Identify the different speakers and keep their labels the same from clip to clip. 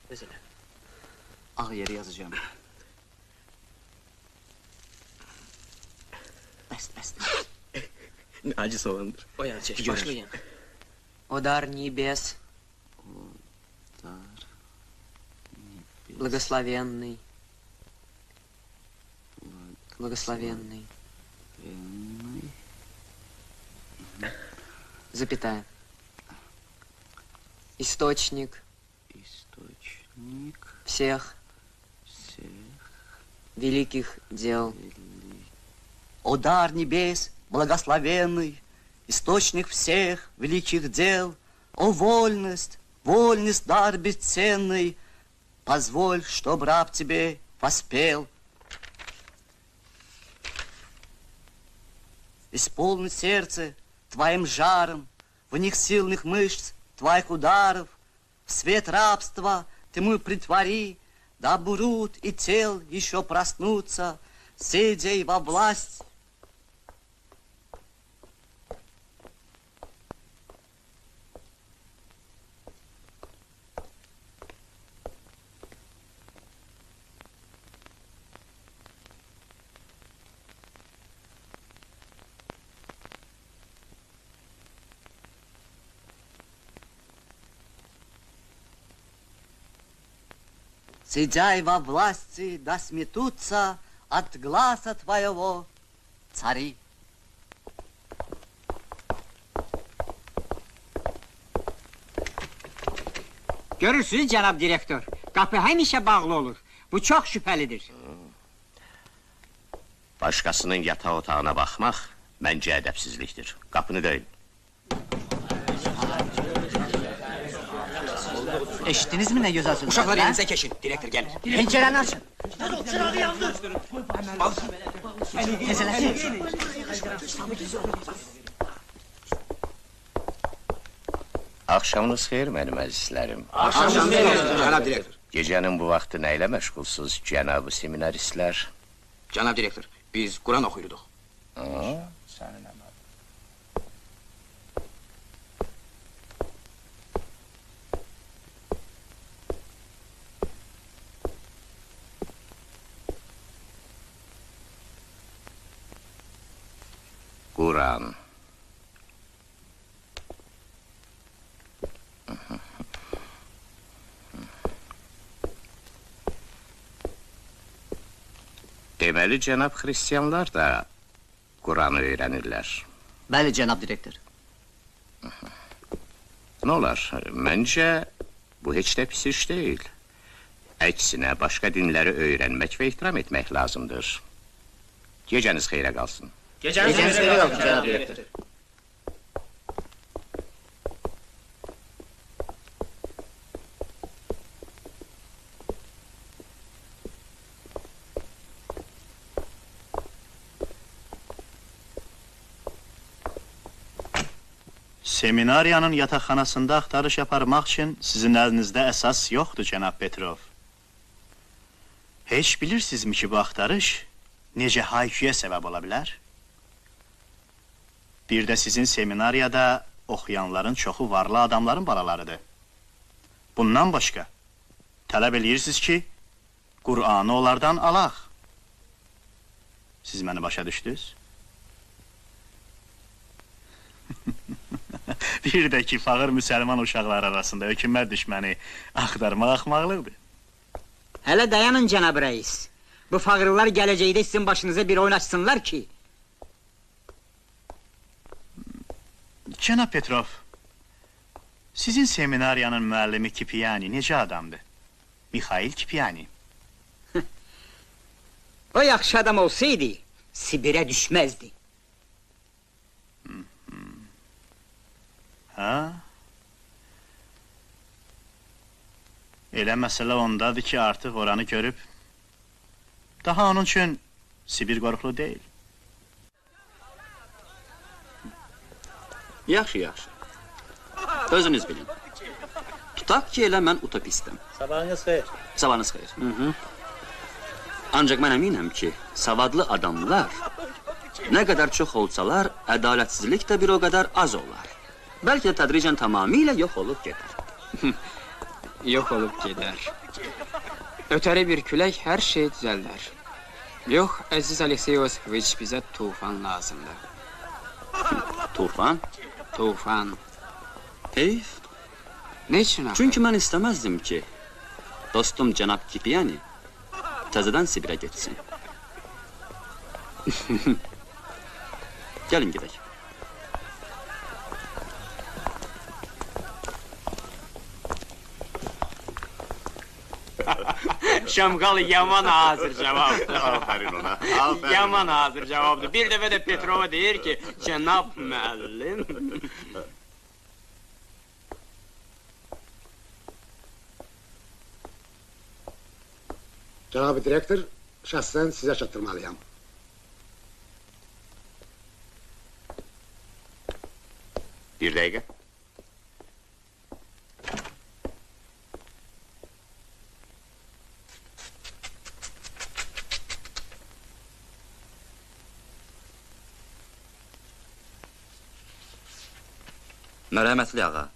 Speaker 1: Mesela.
Speaker 2: Ağ yeri yazacağım. Bəs.
Speaker 1: Ne acısı olandır. O yani çeşit. Başlayın.
Speaker 3: Удар небес, благословенный, благословенный, запятая, источник всех великих дел.
Speaker 2: Удар небес, благословенный, источник всех великих дел. О, вольность, вольность, дар бесценный, позволь, чтоб раб тебе воспел. Исполни сердце твоим жаром, в них сильных мышц твоих ударов, в свет рабства ты мы притвори, да бурут и тел еще проснутся, сидя во власть. Сидя во власти, да сметутся от глаза твоего цари.
Speaker 4: Görürsünüz cənab direktor, qapı həmişə bağlı olur. Bu çox şübhəlidir.
Speaker 5: Başqasının yatağı otağına baxmaq məncə ədəbsizlikdir. Qapını döyün.
Speaker 2: Eşittiniz mi ne göz açın?
Speaker 1: Uşaklar yerinize geçin. Direktör gelir.
Speaker 2: Pencereni açın.
Speaker 5: Axşamınız xeyir mənim əzizlərim.
Speaker 1: Akşam Cənab direktor.
Speaker 5: Gecənin bu vaxtı nə ilə məşğulsuz cənab-ı seminaristlər?
Speaker 1: Cənab direktor, biz Kur'an okuyorduk.
Speaker 5: Sənin əməl. Kur'an. Deməli, cənab xristiyanlar da Kur'an'ı öyrənirlər.
Speaker 2: Bəli, cənab direktor.
Speaker 5: Nə olar, məncə bu heç də pis iş deyil. Əksinə, başqa dinləri öyrənmək və ehtiram etmək lazımdır. Gecəniz xeyrə qalsın.
Speaker 2: Geceniz xeyrə qalsın, cənab direktor.
Speaker 6: Seminariyanın yataqxanasında axtarış aparmaq üçün sizin əlinizdə əsas yoxdur, cənab Petrov. Heç bilirsinizmi ki, bu axtarış necə hayküyə səbəb ola bilər? Bir də sizin seminariyada oxuyanların çoxu varlı adamların balalarıdır. Bundan başqa, tələb eləyirsiniz ki, Qur'anı onlardan alaq. Siz məni başa düşdünüz? Bir də ki, fağır müsəlman uşaqlar arasında hökumət düşməni axtarmaq axmaqlıqdır.
Speaker 4: Hələ dayanın cənab rəis. Bu fağırlar gələcəkdə sizin başınıza bir oyun açsınlar ki.
Speaker 6: Cənab Petrov, sizin seminariyanın müəllimi Kipiyani necə adamdır? Mikhail Kipiyani.
Speaker 4: O yaxşı adam olsaydı, Sibirə düşməzdi.
Speaker 6: Ha? Elə məsələ ondadır ki, artıq oranı görüb. Daha onun üçün Sibir qorxulu deyil.
Speaker 7: Yaxşı. Özünüz bilin. Tutaq ki, elə mən utopistim.
Speaker 6: Sabahınız xeyir.
Speaker 7: Sabahınız xeyir. Ancaq mən əminəm ki, savadlı adamlar nə qədər çox olsalar, ədalətsizlik də bir o qədər az olar. Bəlkə tədricən tamamilə yox olub gedər.
Speaker 8: yok olup gider. Ötəri bir külək hər şey düzəldər. Yox, əziz Aleksey Yosifoviç, bizə tufan lazımdır.
Speaker 7: Tufan?
Speaker 8: Tufan.
Speaker 7: Heyf.
Speaker 8: Ne için axı?
Speaker 7: Çünki mən istəməzdim ki, dostum cənab Kipiyani təzədən Sibirə getsin. Gəlin gedək.
Speaker 8: Şamqal yaman hazır cavabdır.
Speaker 5: Aferin ona.
Speaker 8: Yaman hazır cavabdır. Bir dəfə də Petrova deyir ki, cənab müəllim.
Speaker 9: Cənab direktor, şəxsən sizə çatdırmalıyam.
Speaker 5: Bir dəqiqə.
Speaker 10: Mərhəmətli ağa,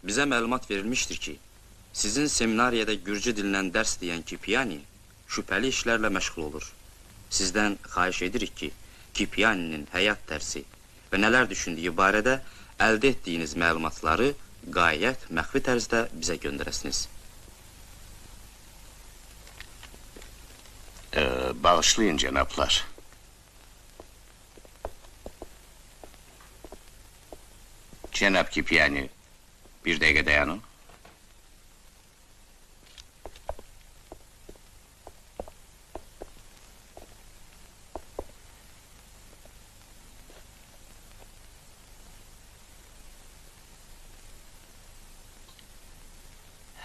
Speaker 10: bizə məlumat verilmişdir ki, sizin seminariyada gürcü dilindən dərs deyən Kipiyani şübhəli işlərlə məşğul olur. Sizdən xahiş edirik ki, Kipiyaninin həyat dərsi və nələr düşündüyü barədə əldə etdiyiniz məlumatları qayət məxfi tərzdə bizə göndərəsiniz.
Speaker 5: Bağışlayın cənablar. Cənab Kipiyani, bir dəqiqə dayanın.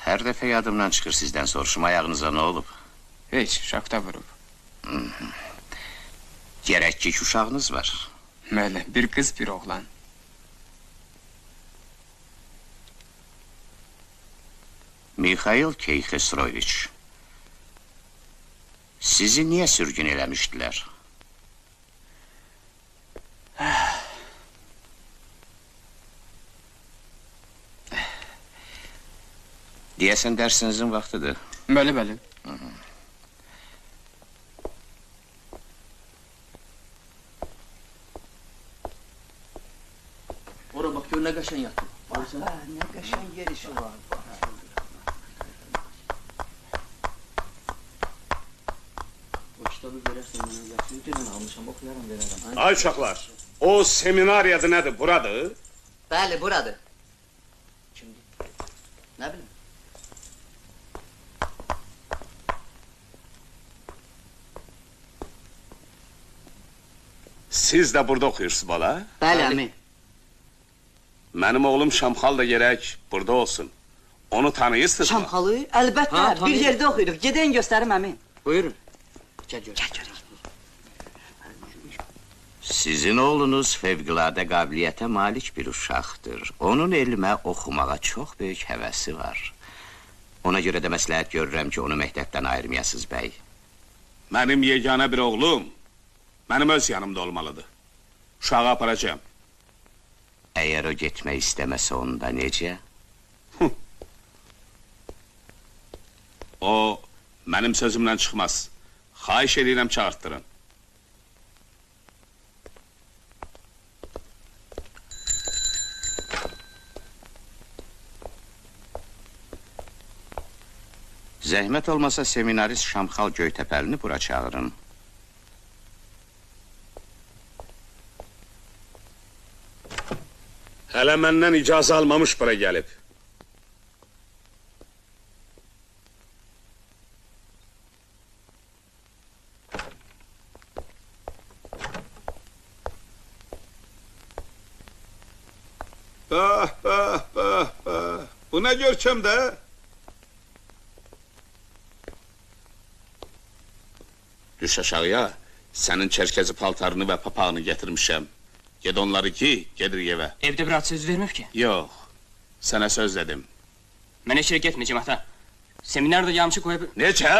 Speaker 5: Hər dəfə yadımdan çıxır sizdən soruşum, ayağınıza nə olub?
Speaker 8: Heç, şaqda vurub.
Speaker 5: Gərək ki, uşağınız var.
Speaker 8: Mələ, bir qız, bir oğlan.
Speaker 5: Mikhail Keyxesroviç, sizi niyə sürgün eləmişdilər? Deyəsən dərsinizin vaxtıdır.
Speaker 8: Bəli, bəli.
Speaker 7: Ora bax, gör nə qəşən yatdı.
Speaker 2: Ne kaşın yerişi var.
Speaker 11: Ay uşaqlar, o seminariyadı nədir, buradır?
Speaker 2: Bəli, buradır. Ne bileyim.
Speaker 11: Siz də burada oxuyursunuz bala?
Speaker 2: Bəli, əmi.
Speaker 11: Mənim oğlum Şamxal da gerək burada olsun. Onu tanıyırsınız mı?
Speaker 2: Şamxalı, əlbəttə,
Speaker 8: Ha,
Speaker 2: bir
Speaker 8: tanıyırım.
Speaker 2: yerdə oxuyuruq. Gedin göstərim, əmi.
Speaker 8: Buyurun. Gəl gör.
Speaker 5: Sizin oğlunuz fevqəladə qabiliyyətə malik bir uşaqdır. Onun elmə, oxumağa çox böyük həvəsi var. Ona görə də məsləhət görürəm ki, onu məktəbdən ayırmayasınız, bəy.
Speaker 11: Mənim yeganə bir oğlum, mənim öz yanımda olmalıdır. Uşağı aparacağım.
Speaker 5: Əgər o getmək istəməsə onda necə?
Speaker 11: O, mənim sözümdən çıxmaz. Xahiş edirəm, çağırtdırın.
Speaker 5: Zəhmət olmasa seminarist Şamxal Göytəpəlini bura çağırın.
Speaker 11: Hələ məndən icazə almamış bura gəlib. Bah, bah, bah, bah. Bu nə görkəmdə? Düş aşağıya, sənin çərkəzi paltarını və papağını gətirmişəm. Ged onları ki, gedir evə.
Speaker 8: Evdə bir ad söz verməyib ki.
Speaker 11: Yox, sənə söz dedim.
Speaker 8: Mən heç yerə getməyəcəm, ata. Seminarda yamçı qoyub...
Speaker 11: Necə?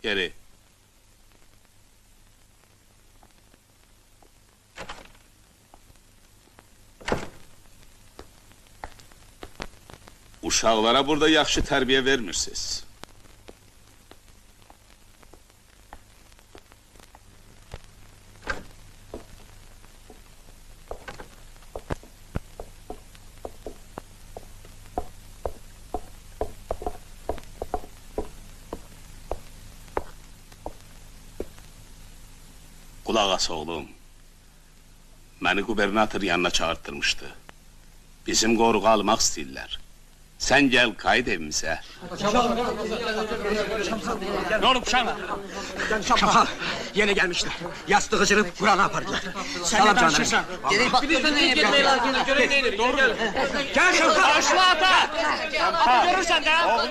Speaker 11: Geri. Uşaqlara burada yaxşı tərbiyə vermirsiniz. Qulaq as oğlum. Məni qubernator yanına çağırtdırmışdı. Bizim qoruğu almaq istəyirlər. Sən gəl, qayıt evimizə.
Speaker 1: Ne oldu uşağına? Şapal, yeni gelmişler. Yastığı cırıp Kur'an'a apardılar. Sen ne danışırsan?
Speaker 2: Gerek bak.
Speaker 1: Gel Şapal. Başla ata. Ata görürsen de.
Speaker 11: Oğlum,